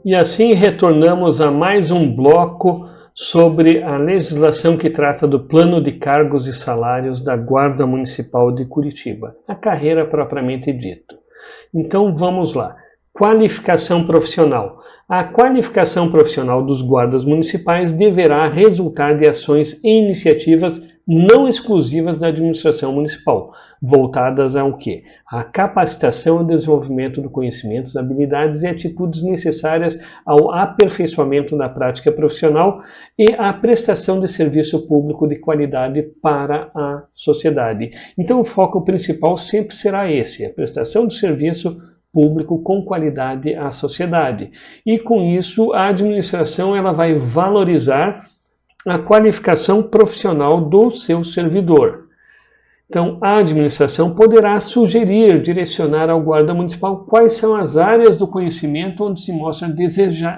E assim retornamos a mais um bloco sobre a legislação que trata do plano de cargos e salários da Guarda Municipal de Curitiba, a carreira propriamente dito. Então vamos lá. Qualificação profissional. A qualificação profissional dos guardas municipais deverá resultar de ações e iniciativas não exclusivas da administração municipal, voltadas ao quê? A capacitação e desenvolvimento do conhecimentos, habilidades e atitudes necessárias ao aperfeiçoamento da prática profissional e à prestação de serviço público de qualidade para a sociedade. Então o foco principal sempre será esse, a prestação de serviço público com qualidade à sociedade. E com isso a administração ela vai valorizar a qualificação profissional do seu servidor. Então, a administração poderá sugerir, direcionar ao guarda municipal quais são as áreas do conhecimento onde se mostra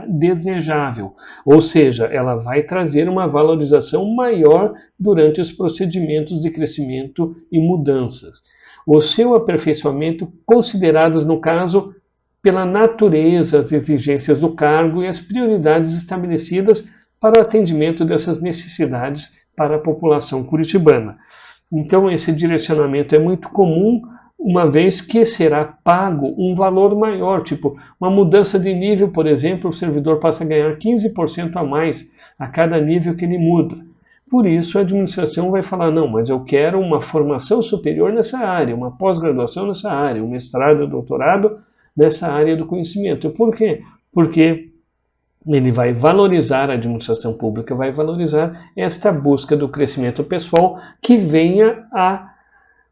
desejável, ou seja, ela vai trazer uma valorização maior durante os procedimentos de crescimento e mudanças. O seu aperfeiçoamento, considerados no caso pela natureza, as exigências do cargo e as prioridades estabelecidas para o atendimento dessas necessidades para a população curitibana. Então esse direcionamento é muito comum, uma vez que será pago um valor maior, tipo uma mudança de nível, por exemplo, o servidor passa a ganhar 15% a mais a cada nível que ele muda. Por isso a administração vai falar, não, mas eu quero uma formação superior nessa área, uma pós-graduação nessa área, um mestrado, doutorado nessa área do conhecimento. Por quê? Porque ele vai valorizar, a administração pública vai valorizar esta busca do crescimento pessoal que venha a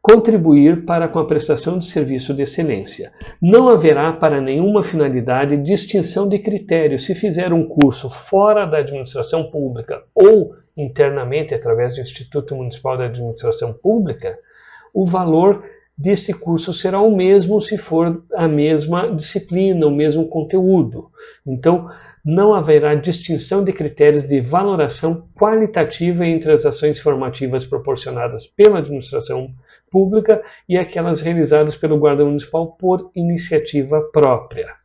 contribuir para com a prestação de serviço de excelência. Não haverá para nenhuma finalidade distinção de critério se fizer um curso fora da administração pública ou internamente através do Instituto Municipal de Administração Pública, o valor desse curso será o mesmo se for a mesma disciplina, o mesmo conteúdo. Então, não haverá distinção de critérios de valoração qualitativa entre as ações formativas proporcionadas pela administração pública e aquelas realizadas pelo guarda municipal por iniciativa própria.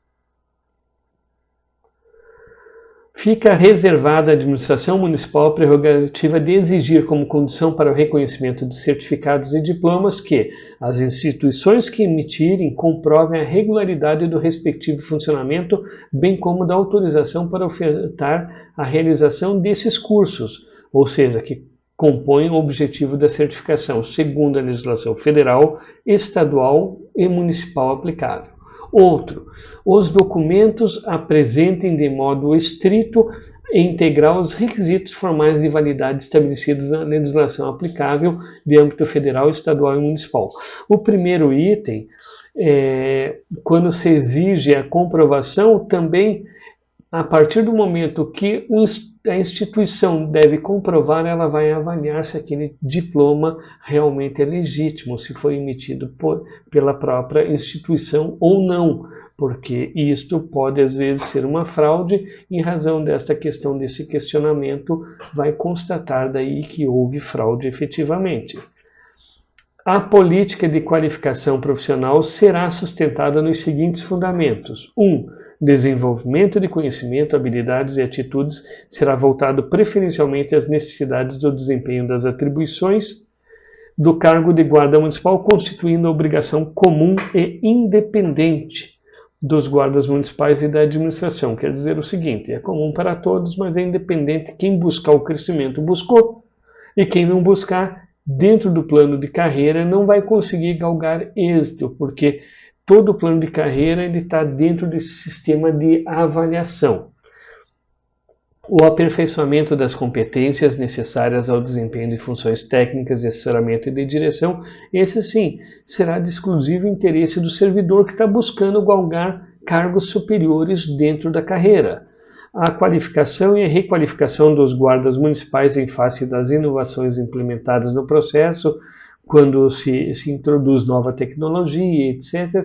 Fica reservada à administração municipal a prerrogativa de exigir como condição para o reconhecimento de certificados e diplomas que as instituições que emitirem comprovem a regularidade do respectivo funcionamento, bem como da autorização para ofertar a realização desses cursos, ou seja, que compõem o objetivo da certificação, segundo a legislação federal, estadual e municipal aplicável. Outro, os documentos apresentem de modo estrito e integral os requisitos formais de validade estabelecidos na legislação aplicável de âmbito federal, estadual e municipal. O primeiro item, quando se exige a comprovação, também a partir do momento que a instituição deve comprovar, ela vai avaliar se aquele diploma realmente é legítimo, se foi emitido pela própria instituição ou não, porque isto pode às vezes ser uma fraude. Em razão desta questão, desse questionamento, vai constatar daí que houve fraude efetivamente. A política de qualificação profissional será sustentada nos seguintes fundamentos. 1. Desenvolvimento de conhecimento, habilidades e atitudes será voltado preferencialmente às necessidades do desempenho das atribuições do cargo de guarda municipal, constituindo a obrigação comum e independente dos guardas municipais e da administração. Quer dizer o seguinte, é comum para todos, mas é independente. Quem buscar o crescimento buscou, e quem não buscar, dentro do plano de carreira, não vai conseguir galgar êxito, porque todo o plano de carreira está dentro desse sistema de avaliação. O aperfeiçoamento das competências necessárias ao desempenho de funções técnicas de assessoramento e de direção, esse sim, será de exclusivo interesse do servidor que está buscando galgar cargos superiores dentro da carreira. A qualificação e a requalificação dos guardas municipais em face das inovações implementadas no processo, quando se introduz nova tecnologia, etc.,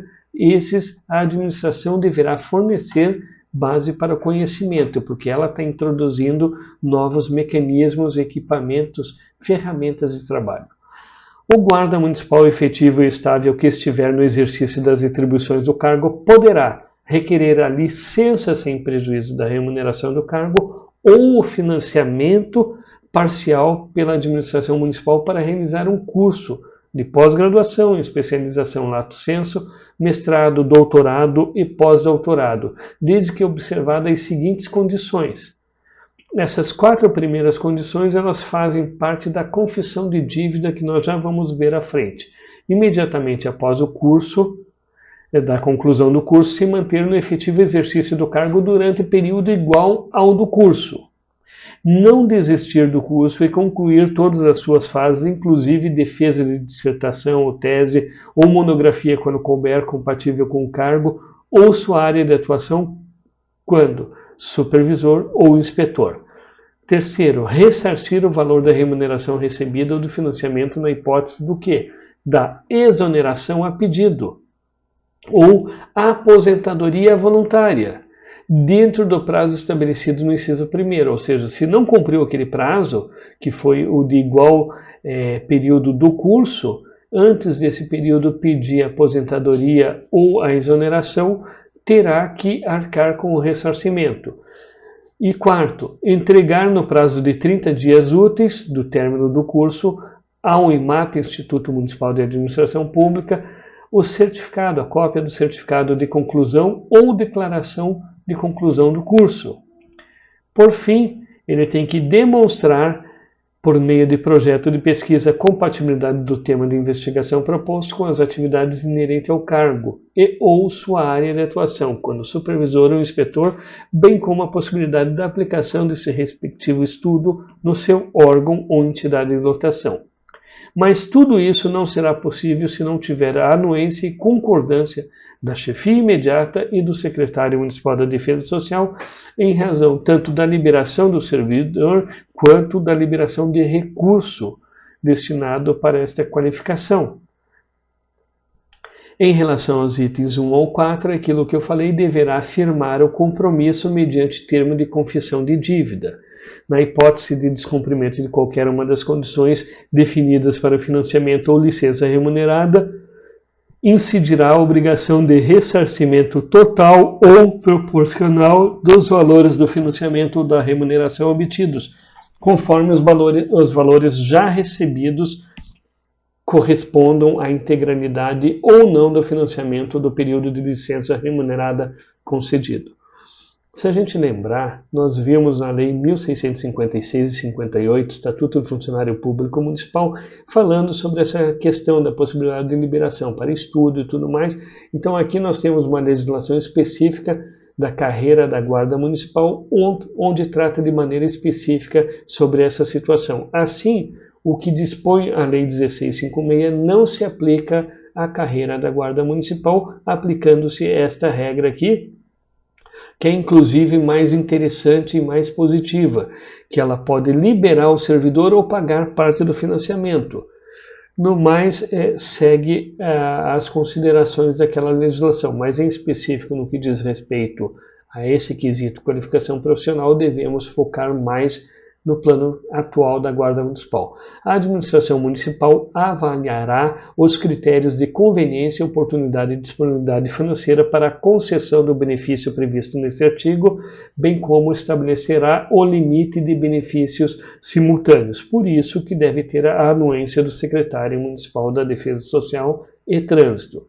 a administração deverá fornecer base para o conhecimento, porque ela está introduzindo novos mecanismos, equipamentos, ferramentas de trabalho. O guarda municipal efetivo e estável que estiver no exercício das atribuições do cargo poderá requerer a licença sem prejuízo da remuneração do cargo ou o financiamento parcial pela administração municipal para realizar um curso de pós-graduação, especialização lato sensu, mestrado, doutorado e pós-doutorado, desde que observadas as seguintes condições. Essas 4 primeiras condições, elas fazem parte da confissão de dívida que nós já vamos ver à frente. Imediatamente após o curso, da conclusão do curso, se manter no efetivo exercício do cargo durante período igual ao do curso. Não desistir do curso e concluir todas as suas fases, inclusive defesa de dissertação ou tese ou monografia quando couber compatível com o cargo ou sua área de atuação quando supervisor ou inspetor. Terceiro, ressarcir o valor da remuneração recebida ou do financiamento na hipótese do quê? Da exoneração a pedido ou aposentadoria voluntária, dentro do prazo estabelecido no inciso 1º, ou seja, se não cumpriu aquele prazo, que foi o de igual período do curso, antes desse período pedir a aposentadoria ou a exoneração, terá que arcar com o ressarcimento. E quarto, entregar no prazo de 30 dias úteis do término do curso ao IMAP, Instituto Municipal de Administração Pública, o certificado, a cópia do certificado de conclusão ou declaração de conclusão do curso. Por fim, ele tem que demonstrar, por meio de projeto de pesquisa, a compatibilidade do tema de investigação proposto com as atividades inerentes ao cargo e ou sua área de atuação, quando supervisor ou inspetor, bem como a possibilidade da aplicação desse respectivo estudo no seu órgão ou entidade de lotação. Mas tudo isso não será possível se não tiver a anuência e concordância da chefia imediata e do secretário municipal da Defesa Social, em razão tanto da liberação do servidor quanto da liberação de recurso destinado para esta qualificação. Em relação aos itens 1 ou 4, aquilo que eu falei deverá afirmar o compromisso mediante termo de confissão de dívida. Na hipótese de descumprimento de qualquer uma das condições definidas para o financiamento ou licença remunerada, incidirá a obrigação de ressarcimento total ou proporcional dos valores do financiamento ou da remuneração obtidos, conforme os valores já recebidos correspondam à integralidade ou não do financiamento do período de licença remunerada concedido. Se a gente lembrar, nós vimos na Lei 1656 e 58, Estatuto do Funcionário Público Municipal, falando sobre essa questão da possibilidade de liberação para estudo e tudo mais. Então aqui nós temos uma legislação específica da carreira da Guarda Municipal, onde trata de maneira específica sobre essa situação. Assim, o que dispõe a Lei 1656 não se aplica à carreira da Guarda Municipal, aplicando-se esta regra aqui, que é inclusive mais interessante e mais positiva, que ela pode liberar o servidor ou pagar parte do financiamento. No mais, segue as considerações daquela legislação, mas em específico no que diz respeito a esse quesito qualificação profissional, devemos focar mais no plano atual da Guarda Municipal. A administração municipal avaliará os critérios de conveniência, oportunidade e disponibilidade financeira para a concessão do benefício previsto neste artigo, bem como estabelecerá o limite de benefícios simultâneos. Por isso que deve ter a anuência do secretário municipal da Defesa Social e Trânsito.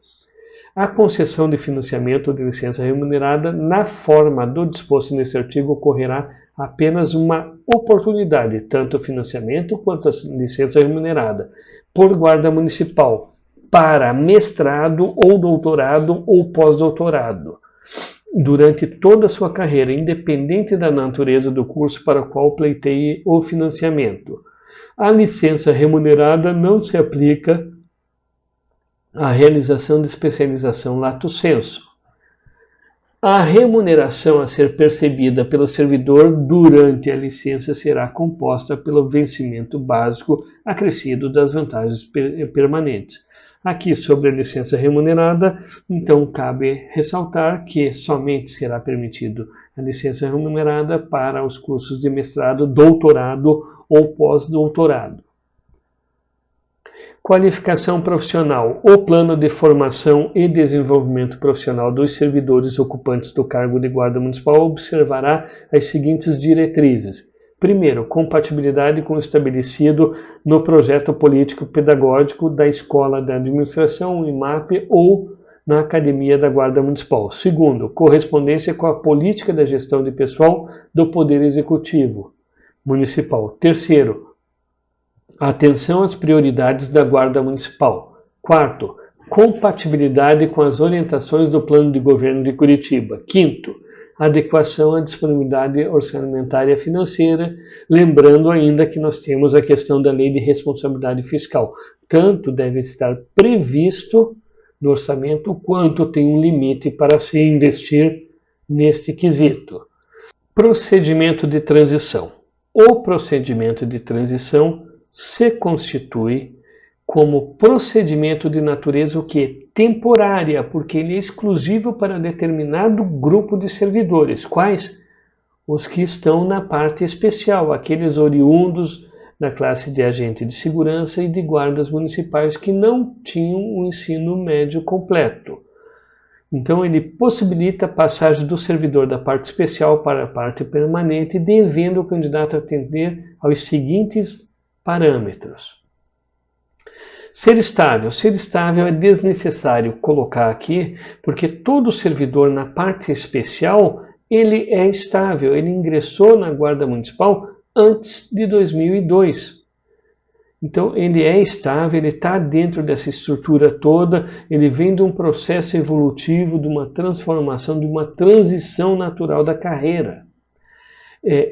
A concessão de financiamento ou de licença remunerada, na forma do disposto neste artigo, ocorrerá apenas uma oportunidade, tanto o financiamento quanto a licença remunerada, por guarda municipal, para mestrado ou doutorado ou pós-doutorado, durante toda a sua carreira, independente da natureza do curso para o qual pleiteie o financiamento. A licença remunerada não se aplica à realização de especialização lato sensu. A remuneração a ser percebida pelo servidor durante a licença será composta pelo vencimento básico acrescido das vantagens permanentes. Aqui, sobre a licença remunerada, então cabe ressaltar que somente será permitido a licença remunerada para os cursos de mestrado, doutorado ou pós-doutorado. Qualificação profissional. O plano de formação e desenvolvimento profissional dos servidores ocupantes do cargo de guarda municipal observará as seguintes diretrizes. Primeiro, compatibilidade com o estabelecido no projeto político-pedagógico da Escola da Administração, IMAP, ou na Academia da Guarda Municipal. Segundo, correspondência com a política da gestão de pessoal do Poder Executivo Municipal. Terceiro, atenção às prioridades da Guarda Municipal. Quarto, compatibilidade com as orientações do Plano de Governo de Curitiba. Quinto, adequação à disponibilidade orçamentária financeira, lembrando ainda que nós temos a questão da Lei de Responsabilidade Fiscal. Tanto deve estar previsto no orçamento quanto tem um limite para se investir neste quesito. Procedimento de transição. O procedimento de transição se constitui como procedimento de natureza o quê? Temporária, porque ele é exclusivo para determinado grupo de servidores. Quais? Os que estão na parte especial, aqueles oriundos da classe de agente de segurança e de guardas municipais que não tinham o ensino médio completo. Então ele possibilita a passagem do servidor da parte especial para a parte permanente, devendo o candidato atender aos seguintes parâmetros. Ser estável. Ser estável é desnecessário colocar aqui, porque todo servidor na parte especial, ele é estável. Ele ingressou na Guarda Municipal antes de 2002. Então ele é estável, ele está dentro dessa estrutura toda, ele vem de um processo evolutivo, de uma transformação, de uma transição natural da carreira.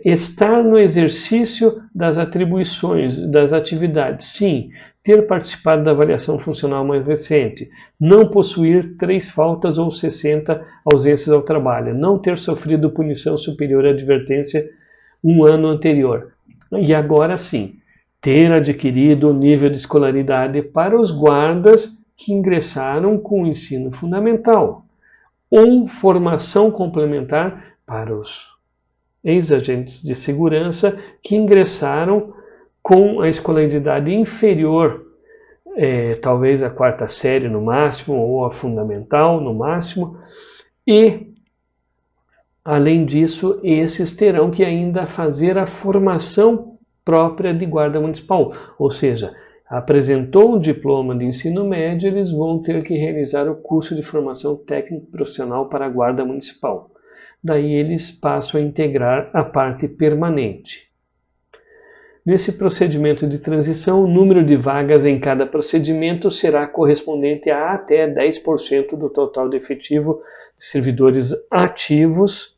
Estar no exercício das atribuições, das atividades, sim. Ter participado da avaliação funcional mais recente, não possuir 3 faltas ou 60 ausências ao trabalho, não ter sofrido punição superior à advertência um ano anterior. E agora sim, ter adquirido o nível de escolaridade para os guardas que ingressaram com o ensino fundamental, ou formação complementar para os ex-agentes de segurança que ingressaram com a escolaridade inferior, talvez a 4ª série no máximo, ou a fundamental no máximo, e, além disso, esses terão que ainda fazer a formação própria de guarda municipal, ou seja, apresentou um diploma de ensino médio, eles vão ter que realizar o curso de formação técnico-profissional para a guarda municipal. Daí eles passam a integrar a parte permanente. Nesse procedimento de transição, o número de vagas em cada procedimento será correspondente a até 10% do total de efetivo de servidores ativos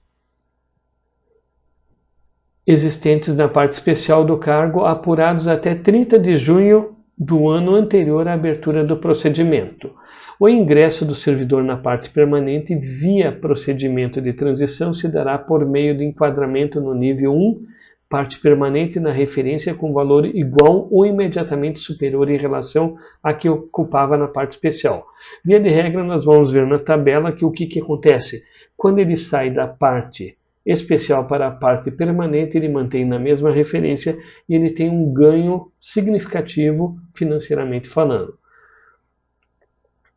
existentes na parte especial do cargo, apurados até 30 de junho do ano anterior à abertura do procedimento. O ingresso do servidor na parte permanente via procedimento de transição se dará por meio de enquadramento no nível 1, parte permanente na referência com valor igual ou imediatamente superior em relação a que ocupava na parte especial. Via de regra, nós vamos ver na tabela que o que acontece? Quando ele sai da parte especial para a parte permanente, ele mantém na mesma referência e ele tem um ganho significativo financeiramente falando.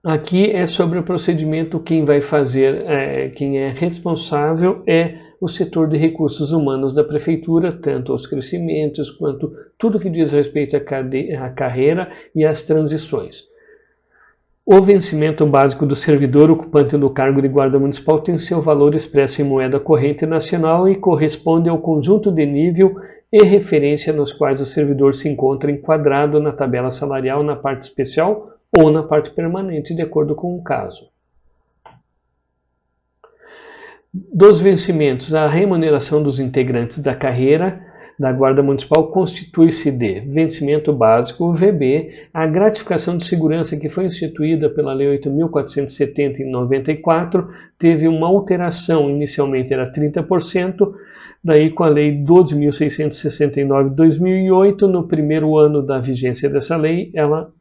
Aqui é sobre o procedimento, quem vai fazer, quem é responsável é o setor de recursos humanos da prefeitura, tanto os crescimentos quanto tudo que diz respeito à carreira e às transições. O vencimento básico do servidor ocupante do cargo de guarda municipal tem seu valor expresso em moeda corrente nacional e corresponde ao conjunto de nível e referência nos quais o servidor se encontra enquadrado na tabela salarial na parte especial ou na parte permanente, de acordo com o caso. Dos vencimentos, a remuneração dos integrantes da carreira da Guarda Municipal constitui-se de vencimento básico, VB, a gratificação de segurança que foi instituída pela Lei 8.470 em 94, teve uma alteração, inicialmente era 30%, daí com a Lei 12.669 de 2008, no primeiro ano da vigência dessa lei, ela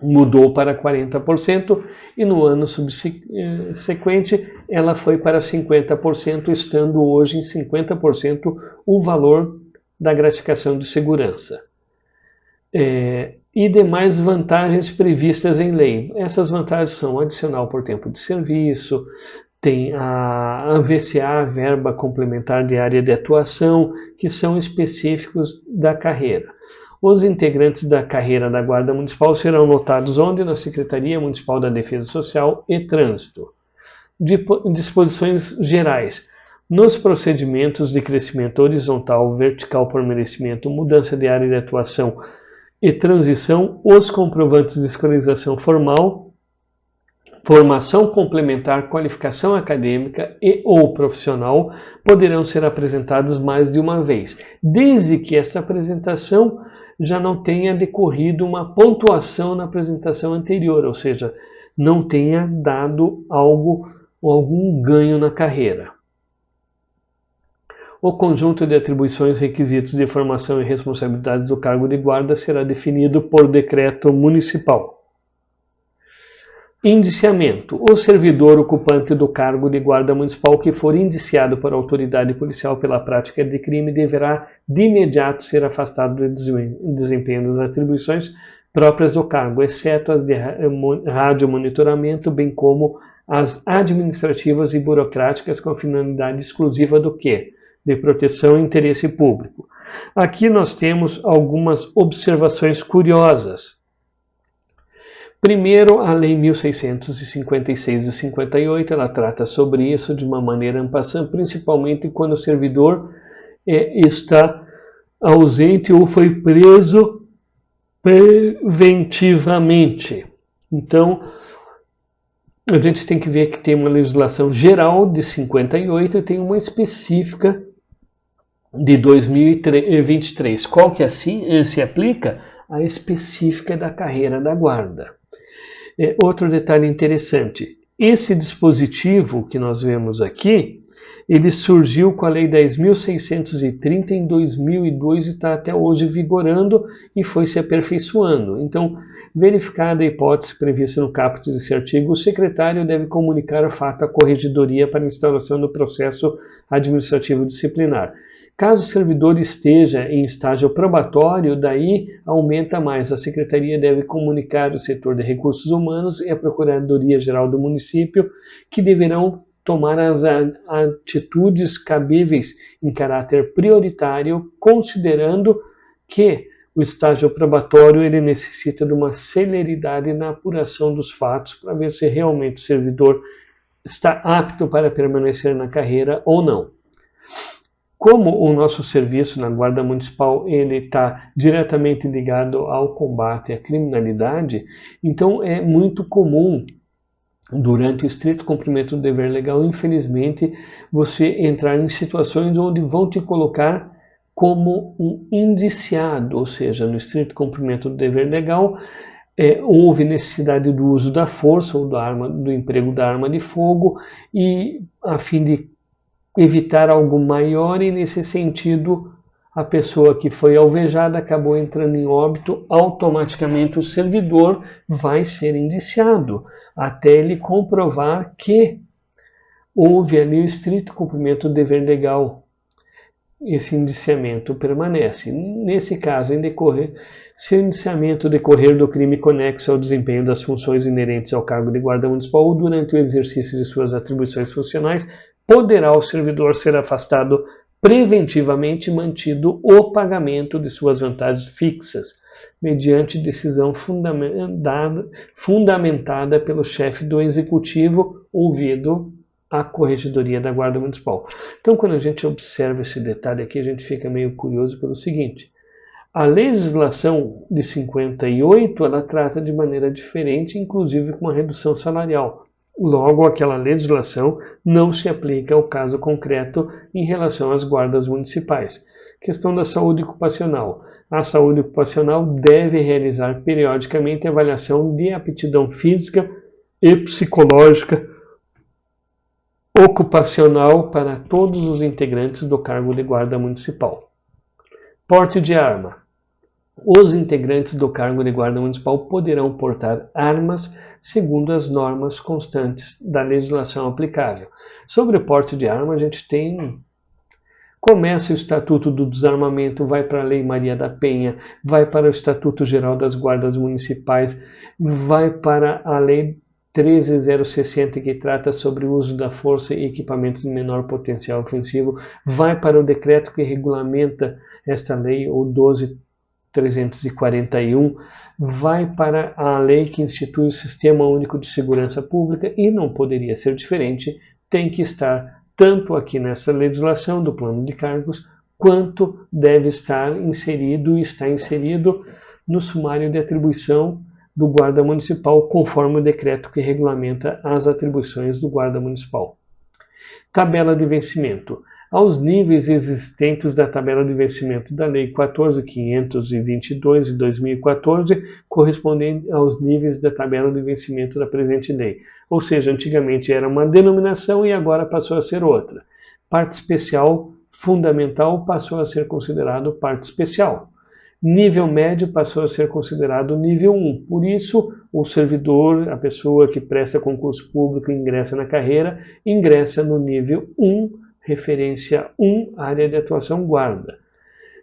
mudou para 40% e no ano subsequente ela foi para 50%, estando hoje em 50% o valor da gratificação de segurança. e demais vantagens previstas em lei. Essas vantagens são adicional por tempo de serviço, tem a VCA, verba complementar de área de atuação, que são específicos da carreira. Os integrantes da carreira da Guarda Municipal serão notados onde? Na Secretaria Municipal da Defesa Social e Trânsito. Disposições gerais. Nos procedimentos de crescimento horizontal, vertical por merecimento, mudança de área de atuação e transição, os comprovantes de escolarização formal, formação complementar, qualificação acadêmica e ou profissional poderão ser apresentados mais de uma vez, desde que essa apresentação já não tenha decorrido uma pontuação na apresentação anterior, ou seja, não tenha dado algum ganho na carreira. O conjunto de atribuições, requisitos de formação e responsabilidades do cargo de guarda será definido por decreto municipal. Indiciamento. O servidor ocupante do cargo de guarda municipal que for indiciado por autoridade policial pela prática de crime deverá de imediato ser afastado do desempenho das atribuições próprias do cargo, exceto as de radiomonitoramento, bem como as administrativas e burocráticas com finalidade exclusiva do quê? De proteção e interesse público. Aqui nós temos algumas observações curiosas. Primeiro, a Lei 1656 de 58, ela trata sobre isso de uma maneira ampassã, principalmente quando o servidor está ausente ou foi preso preventivamente. Então, a gente tem que ver que tem uma legislação geral de 58 e tem uma específica de 2023. Qual que assim se aplica? A específica da carreira da guarda. Outro detalhe interessante, esse dispositivo que nós vemos aqui, ele surgiu com a Lei 10.630 em 2002 e está até hoje vigorando e foi se aperfeiçoando. Então, verificada a hipótese prevista no caput desse artigo, o secretário deve comunicar o fato à corregedoria para instauração do processo administrativo disciplinar. Caso o servidor esteja em estágio probatório, daí aumenta mais. A Secretaria deve comunicar o setor de recursos humanos e a Procuradoria-Geral do município, que deverão tomar as atitudes cabíveis em caráter prioritário, considerando que o estágio probatório ele necessita de uma celeridade na apuração dos fatos para ver se realmente o servidor está apto para permanecer na carreira ou não. Como o nosso serviço na Guarda Municipal ele está diretamente ligado ao combate à criminalidade, então é muito comum, durante o estrito cumprimento do dever legal, infelizmente, você entrar em situações onde vão te colocar como um indiciado, ou seja, no estrito cumprimento do dever legal, houve necessidade do uso da força ou do emprego da arma de fogo, e a fim de evitar algo maior, e nesse sentido a pessoa que foi alvejada acabou entrando em óbito, automaticamente o servidor vai ser indiciado, até ele comprovar que houve ali o estrito cumprimento do dever legal. Esse indiciamento permanece. Nesse caso, se o indiciamento decorrer do crime conexo ao desempenho das funções inerentes ao cargo de guarda municipal ou durante o exercício de suas atribuições funcionais, poderá o servidor ser afastado preventivamente, mantido o pagamento de suas vantagens fixas, mediante decisão fundamentada pelo chefe do executivo, ouvido a Corregedoria da Guarda Municipal. Então, quando a gente observa esse detalhe aqui, a gente fica meio curioso pelo seguinte: a legislação de 58, ela trata de maneira diferente, inclusive com uma redução salarial. Logo, aquela legislação não se aplica ao caso concreto em relação às guardas municipais. Questão da saúde ocupacional. A saúde ocupacional deve realizar periodicamente avaliação de aptidão física e psicológica ocupacional para todos os integrantes do cargo de guarda municipal. Porte de arma. Os integrantes do cargo de guarda municipal poderão portar armas segundo as normas constantes da legislação aplicável. Sobre o porte de arma, a gente tem Começa o Estatuto do Desarmamento, vai para a Lei Maria da Penha, vai para o Estatuto Geral das Guardas Municipais, vai para a Lei 13.060, que trata sobre o uso da força e equipamentos de menor potencial ofensivo, vai para o decreto que regulamenta esta lei, o 12.341, vai para a lei que institui o Sistema Único de Segurança Pública e não poderia ser diferente, tem que estar tanto aqui nessa legislação do plano de cargos, quanto deve estar inserido e está inserido no sumário de atribuição do guarda municipal, conforme o decreto que regulamenta as atribuições do guarda municipal. Tabela de vencimento. Aos níveis existentes da tabela de vencimento da Lei 14.522 de 2014, correspondente aos níveis da tabela de vencimento da presente lei. Ou seja, antigamente era uma denominação e agora passou a ser outra. Parte especial fundamental passou a ser considerado parte especial. Nível médio passou a ser considerado nível 1. Por isso, o servidor, a pessoa que presta concurso público e ingressa na carreira, ingressa no nível 1, referência 1, área de atuação guarda.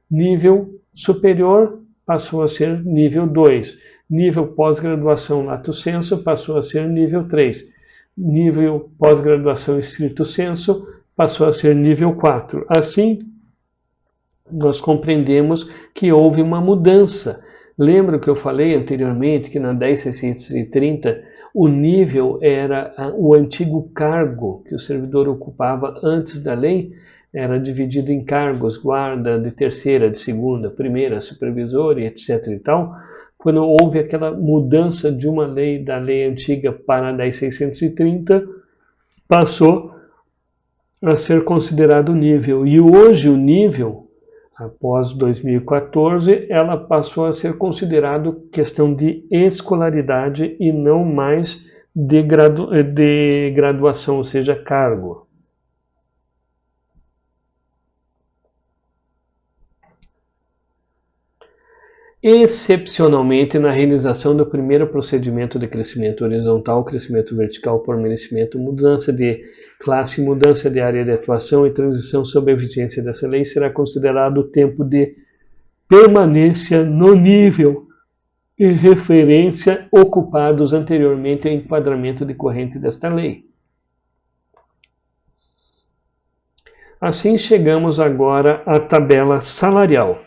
Nível superior passou a ser nível 2. Nível pós-graduação lato sensu passou a ser nível 3. Nível pós-graduação estrito sensu passou a ser nível 4. Assim, nós compreendemos que houve uma mudança. Lembra que eu falei anteriormente que na 10.630 o nível era o antigo cargo que o servidor ocupava antes da lei, era dividido em cargos, guarda de terceira, de segunda, primeira, supervisor e etc. e tal. Quando houve aquela mudança de uma lei, da lei antiga para a 10.630, passou a ser considerado nível. E hoje o nível, após 2014, ela passou a ser considerado questão de escolaridade e não mais de graduação, ou seja, cargo. Excepcionalmente, na realização do primeiro procedimento de crescimento horizontal, crescimento vertical por merecimento, mudança de classe, mudança de área de atuação e transição sob a vigência dessa lei, será considerado o tempo de permanência no nível e referência ocupados anteriormente ao enquadramento decorrente desta lei. Assim, chegamos agora à tabela salarial.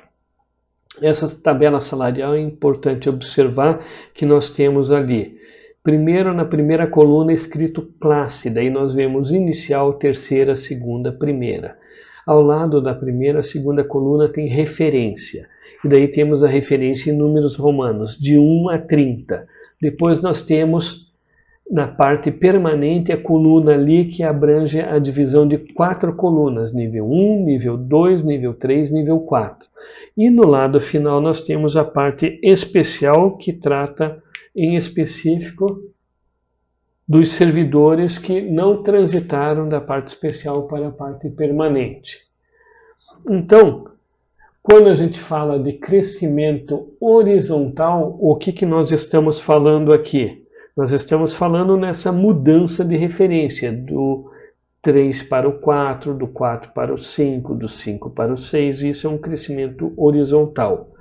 Essa tabela salarial é importante observar que nós temos ali, primeiro na primeira coluna escrito classe, daí nós vemos inicial, terceira, segunda, primeira. Ao lado da primeira, segunda coluna tem referência, e daí temos a referência em números romanos, de 1 a 30. Depois nós temos na parte permanente a coluna ali que abrange a divisão de 4 colunas, nível 1, nível 2, nível 3, nível 4. E no lado final nós temos a parte especial que trata em específico dos servidores que não transitaram da parte especial para a parte permanente. Então, quando a gente fala de crescimento horizontal, o que nós estamos falando aqui? Nós estamos falando nessa mudança de referência do 3 para o 4, do 4 para o 5, do 5 para o 6, e isso é um crescimento horizontal.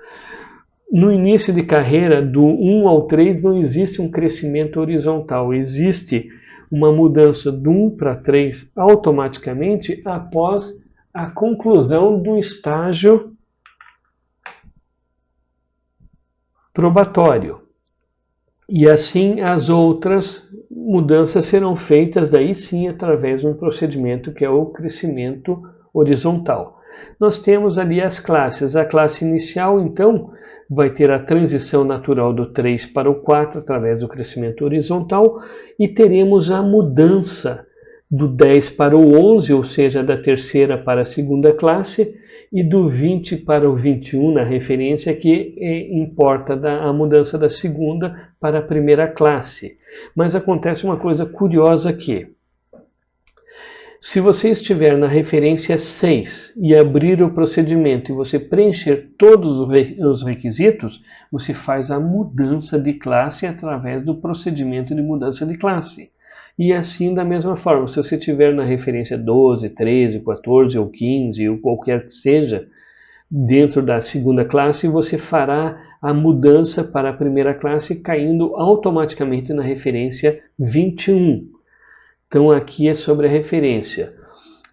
No início de carreira, do 1 ao 3, não existe um crescimento horizontal, existe uma mudança do 1 para 3 automaticamente após a conclusão do estágio probatório. E assim as outras mudanças serão feitas daí sim através de um procedimento que é o crescimento horizontal. Nós temos ali as classes. A classe inicial, então, vai ter a transição natural do 3 para o 4 através do crescimento horizontal e teremos a mudança do 10 para o 11, ou seja, da terceira para a segunda classe, e do 20 para o 21 na referência, que importa a mudança da segunda para a primeira classe. Mas acontece uma coisa curiosa aqui. Se você estiver na referência 6 e abrir o procedimento e você preencher todos os requisitos, você faz a mudança de classe através do procedimento de mudança de classe. E assim, da mesma forma, se você tiver na referência 12, 13, 14 ou 15, ou qualquer que seja, dentro da segunda classe, você fará a mudança para a primeira classe caindo automaticamente na referência 21. Então aqui é sobre a referência.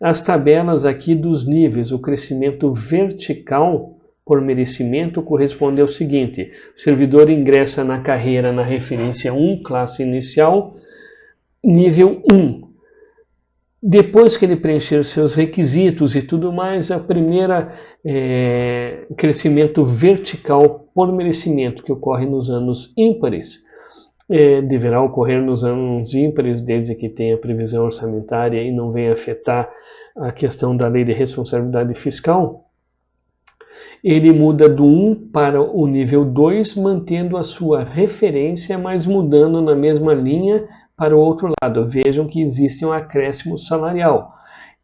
As tabelas aqui dos níveis, o crescimento vertical por merecimento corresponde ao seguinte: o servidor ingressa na carreira na referência 1, classe inicial, nível 1. Depois que ele preencher seus requisitos e tudo mais, a primeira crescimento vertical por merecimento, que ocorre nos anos ímpares, deverá ocorrer nos anos ímpares, desde que tenha previsão orçamentária e não venha afetar a questão da lei de responsabilidade fiscal. Ele muda do 1 para o nível 2, mantendo a sua referência, mas mudando na mesma linha para o outro lado. Vejam que existe um acréscimo salarial.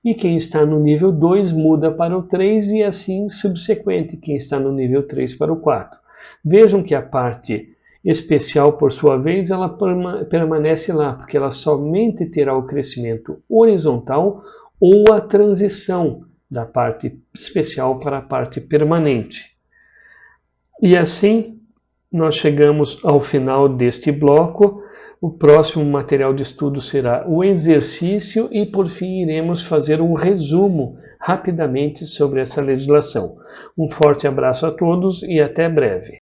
E quem está no nível 2 muda para o 3 e assim subsequente, quem está no nível 3 para o 4. Vejam que a parte especial, por sua vez, ela permanece lá, porque ela somente terá o crescimento horizontal ou a transição da parte especial para a parte permanente. E assim nós chegamos ao final deste bloco. O próximo material de estudo será o exercício e, por fim, iremos fazer um resumo rapidamente sobre essa legislação. Um forte abraço a todos e até breve.